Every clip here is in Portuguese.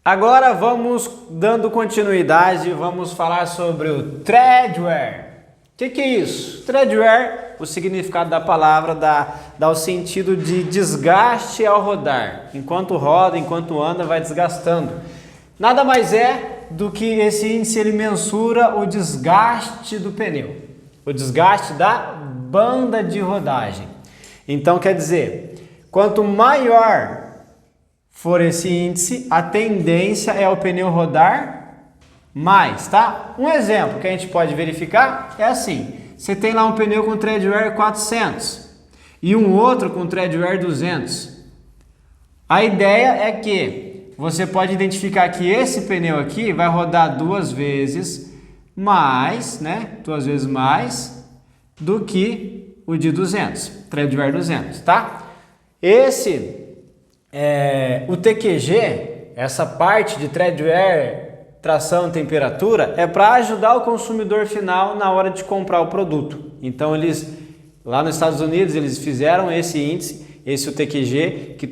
Agora vamos dando continuidade, vamos falar sobre o tread wear. O que é isso? Tread wear, o significado da palavra dá o sentido de desgaste ao rodar. Enquanto roda, enquanto anda, vai desgastando. Nada mais é do que esse índice, ele mensura o desgaste do pneu, o desgaste da banda de rodagem. Então quer dizer, quanto maior for esse índice, a tendência é o pneu rodar mais, tá? Um exemplo que a gente pode verificar é assim: você tem lá um pneu com tread wear 400 e um outro com tread wear 200. A ideia é que você pode identificar que esse pneu aqui vai rodar duas vezes mais, né? Duas vezes mais do que o de 200, tread wear 200, tá? O TQG, essa parte de tread wear, tração, temperatura, é para ajudar o consumidor final na hora de comprar o produto. Então eles, lá nos Estados Unidos, eles fizeram esse índice, o TQG, que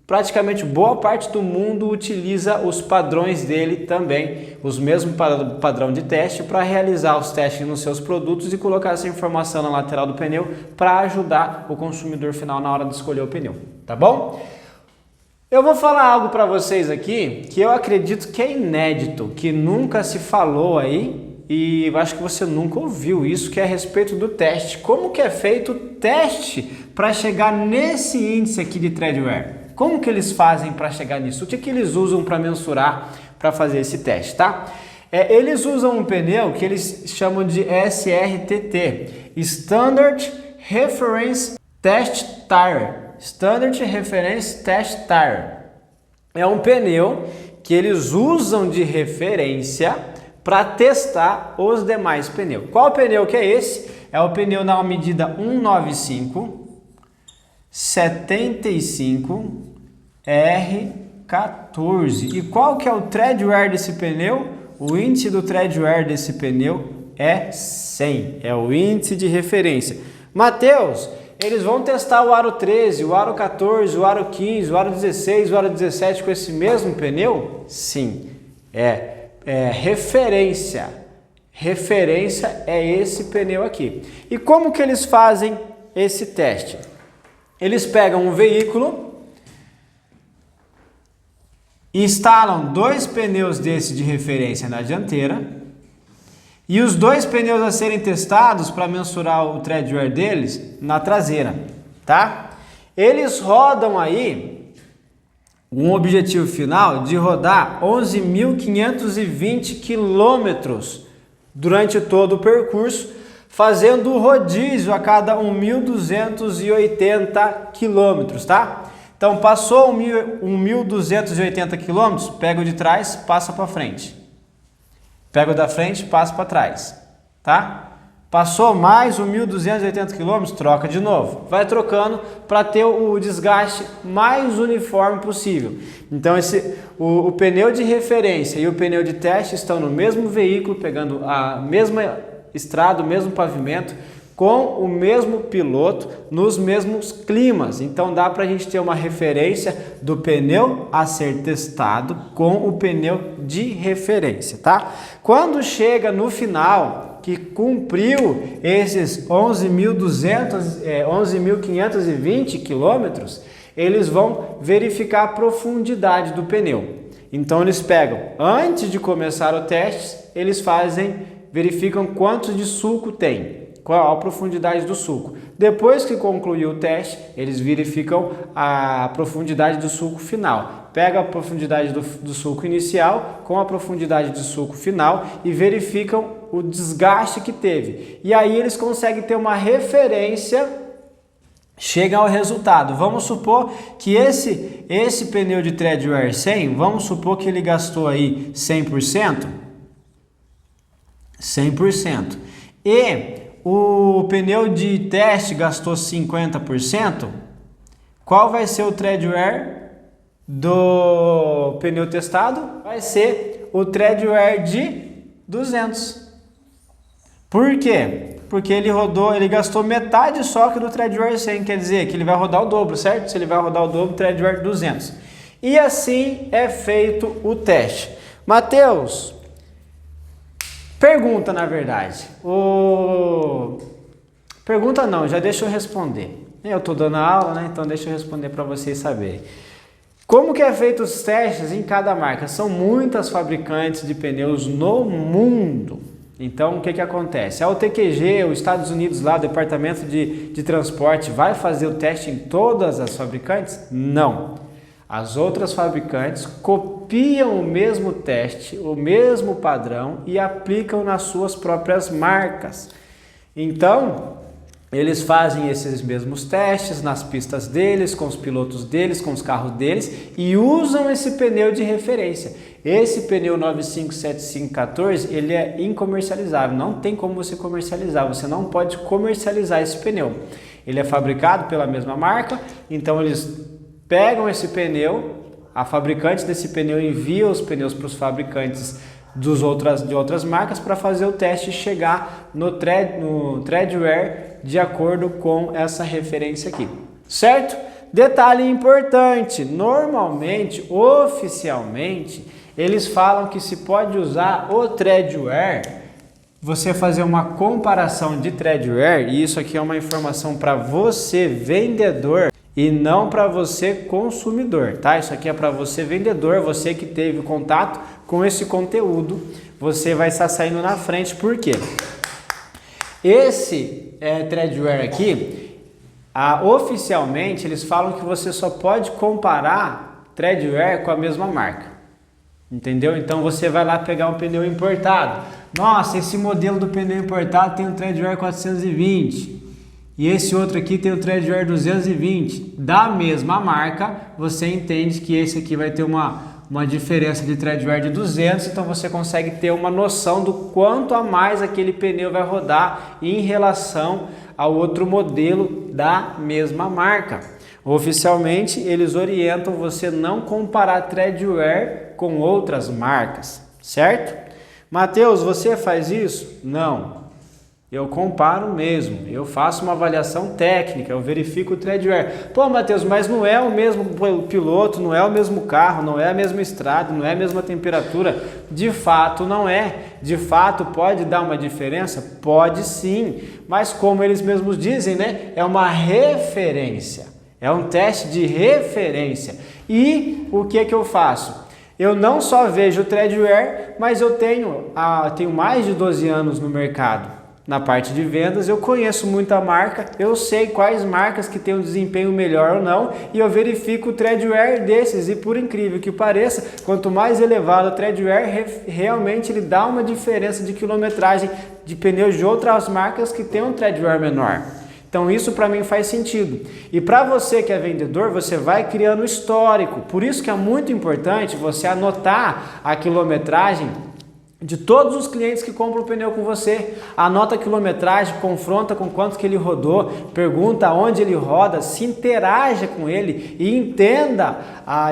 praticamente boa parte do mundo utiliza os padrões dele também, os mesmos padrão de teste, para realizar os testes nos seus produtos e colocar essa informação na lateral do pneu para ajudar o consumidor final na hora de escolher o pneu, tá bom? Eu vou falar algo para vocês aqui que eu acredito que é inédito, que nunca se falou aí e eu acho que você nunca ouviu isso, que é a respeito do teste. Como que é feito o teste para chegar nesse índice aqui de tread wear? Como que eles fazem para chegar nisso? O que eles usam para mensurar, para fazer esse teste, tá? Eles usam um pneu que eles chamam de SRTT, Standard Reference Test Tire. Standard Reference Test Tire. É um pneu que eles usam de referência para testar os demais pneus. Qual pneu que é esse? É o pneu na medida 195 75 R14. E qual que é o tread wear desse pneu? O índice do tread wear desse pneu é 100. É o índice de referência. Mateus, eles vão testar o aro 13, o aro 14, o aro 15, o aro 16, o aro 17 com esse mesmo pneu? Sim, é referência. Referência é esse pneu aqui. E como que eles fazem esse teste? Eles pegam um veículo, instalam dois pneus desse de referência na dianteira e os dois pneus a serem testados para mensurar o tread wear deles na traseira, tá? Eles rodam aí um objetivo final de rodar 11.520 quilômetros durante todo o percurso, fazendo o rodízio a cada 1.280 quilômetros, tá? Então, passou 1.280 quilômetros, pega o de trás, passa para frente. Pega o da frente, passa para trás, tá? Passou mais 1.280 quilômetros, troca de novo. Vai trocando para ter o desgaste mais uniforme possível. Então, o pneu de referência e o pneu de teste estão no mesmo veículo, pegando a mesma estrada, o mesmo pavimento, com o mesmo piloto, nos mesmos climas. Então dá para a gente ter uma referência do pneu a ser testado com o pneu de referência, tá? Quando chega no final, que cumpriu esses 11.520 quilômetros, eles vão verificar a profundidade do pneu. Então eles pegam, antes de começar o teste, eles verificam quanto de sulco tem, qual a profundidade do sulco. Depois que concluiu o teste, eles verificam a profundidade do sulco final. Pega a profundidade do sulco inicial com a profundidade do sulco final e verificam o desgaste que teve. E aí eles conseguem ter uma referência, chegam ao resultado. Vamos supor que esse pneu de tread wear 100, vamos supor que ele gastou aí 100%. 100%. E o pneu de teste gastou 50%. Qual vai ser o tread wear do pneu testado? Vai ser o tread wear de 200. Por quê? Porque ele gastou metade só que do tread wear 100, quer dizer que ele vai rodar o dobro, certo? Se ele vai rodar o dobro, tread wear 200. E assim é feito o teste. Matheus, pergunta na verdade. Pergunta não, já deixa eu responder. Eu estou dando aula, né? Então deixa eu responder para vocês saberem. Como que é feito os testes em cada marca? São muitas fabricantes de pneus no mundo. Então o que acontece? A UTQG, os Estados Unidos lá, o Departamento de Transporte, vai fazer o teste em todas as fabricantes? Não. As outras fabricantes copiam o mesmo teste, o mesmo padrão e aplicam nas suas próprias marcas. Então, eles fazem esses mesmos testes nas pistas deles, com os pilotos deles, com os carros deles e usam esse pneu de referência. Esse pneu 957514, ele é incomercializável, não tem como você comercializar, você não pode comercializar esse pneu. Ele é fabricado pela mesma marca, então eles pegam esse pneu, a fabricante desse pneu envia os pneus para os fabricantes de outras marcas para fazer o teste e chegar no treadwear de acordo com essa referência aqui, certo? Detalhe importante, normalmente, oficialmente, eles falam que se pode usar o treadwear, você fazer uma comparação de treadwear, e isso aqui é uma informação para você vendedor e não para você consumidor, tá? Isso aqui é para você vendedor, você que teve contato com esse conteúdo, você vai estar saindo na frente, por quê? Esse treadwear aqui, oficialmente eles falam que você só pode comparar treadwear com a mesma marca, entendeu? Então você vai lá pegar um pneu importado, nossa, esse modelo do pneu importado tem um treadwear 420 e esse outro aqui tem o treadwear 220, da mesma marca, você entende que esse aqui vai ter uma diferença de treadwear de 200, então você consegue ter uma noção do quanto a mais aquele pneu vai rodar em relação ao outro modelo da mesma marca. Oficialmente, eles orientam você não comparar treadwear com outras marcas, certo? Matheus, você faz isso? Não. Eu comparo mesmo, eu faço uma avaliação técnica, eu verifico o treadwear. Pô, Matheus, mas não é o mesmo piloto, não é o mesmo carro, não é a mesma estrada, não é a mesma temperatura. De fato não é. De fato pode dar uma diferença? Pode sim, mas como eles mesmos dizem, né? É uma referência, é um teste de referência. E o que eu faço? Eu não só vejo o treadwear, mas eu tenho mais de 12 anos no mercado. Na parte de vendas, eu conheço muita marca, eu sei quais marcas que têm um desempenho melhor ou não e eu verifico o treadwear desses e por incrível que pareça, quanto mais elevado o treadwear, realmente ele dá uma diferença de quilometragem de pneus de outras marcas que têm um treadwear menor. Então isso para mim faz sentido. E para você que é vendedor, você vai criando histórico, por isso que é muito importante você anotar a quilometragem de todos os clientes que compram o pneu com você. Anota a quilometragem, confronta com quanto que ele rodou, pergunta onde ele roda, se interaja com ele e entenda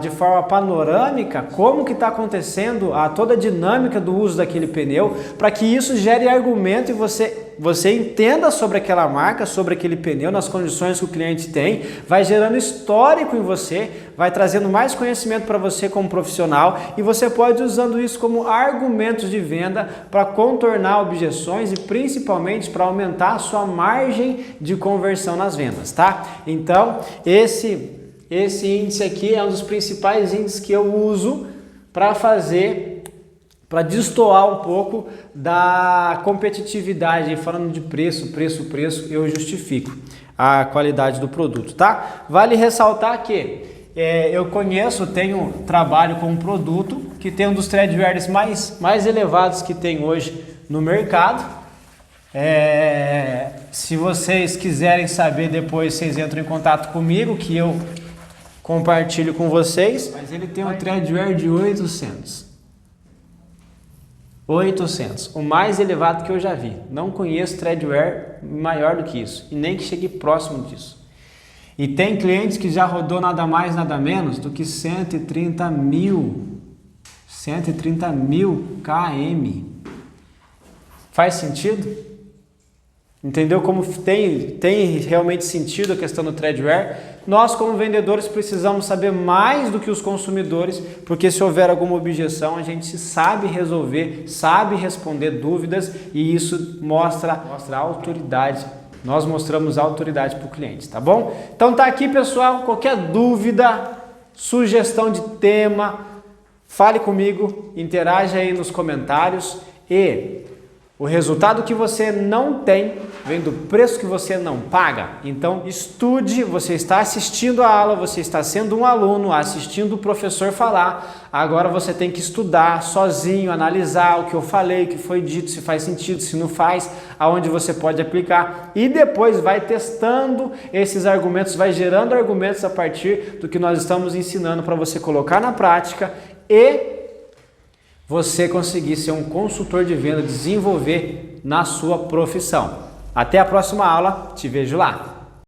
de forma panorâmica como que está acontecendo toda a dinâmica do uso daquele pneu, para que isso gere argumento e você entenda sobre aquela marca, sobre aquele pneu, nas condições que o cliente tem, vai gerando histórico em você, vai trazendo mais conhecimento para você como profissional e você pode ir usando isso como argumentos de venda para contornar objeções e principalmente para aumentar a sua margem de conversão nas vendas, tá? Então, esse índice aqui é um dos principais índices que eu uso para destoar um pouco da competitividade, falando de preço, eu justifico a qualidade do produto, tá? Vale ressaltar que trabalho com um produto que tem um dos treadwears mais elevados que tem hoje no mercado. Se vocês quiserem saber depois, vocês entram em contato comigo que eu compartilho com vocês. Mas ele tem um treadwear de 800, o mais elevado que eu já vi. Não conheço treadwear maior do que isso e nem que chegue próximo disso. E tem clientes que já rodou nada mais, nada menos do que 130 mil km. Faz sentido? Entendeu como tem realmente sentido a questão do Tradeware? Nós, como vendedores, precisamos saber mais do que os consumidores, porque se houver alguma objeção, a gente sabe resolver, sabe responder dúvidas e isso mostra autoridade. Nós mostramos autoridade para o cliente, tá bom? Então tá aqui, pessoal. Qualquer dúvida, sugestão de tema, fale comigo, interaja aí nos comentários e o resultado que você não tem vem do preço que você não paga. Então estude, você está assistindo a aula, você está sendo um aluno, assistindo o professor falar. Agora você tem que estudar sozinho, analisar o que eu falei, o que foi dito, se faz sentido, se não faz, aonde você pode aplicar. E depois vai testando esses argumentos, vai gerando argumentos a partir do que nós estamos ensinando para você colocar na prática e você conseguir ser um consultor de venda, desenvolver na sua profissão. Até a próxima aula, te vejo lá!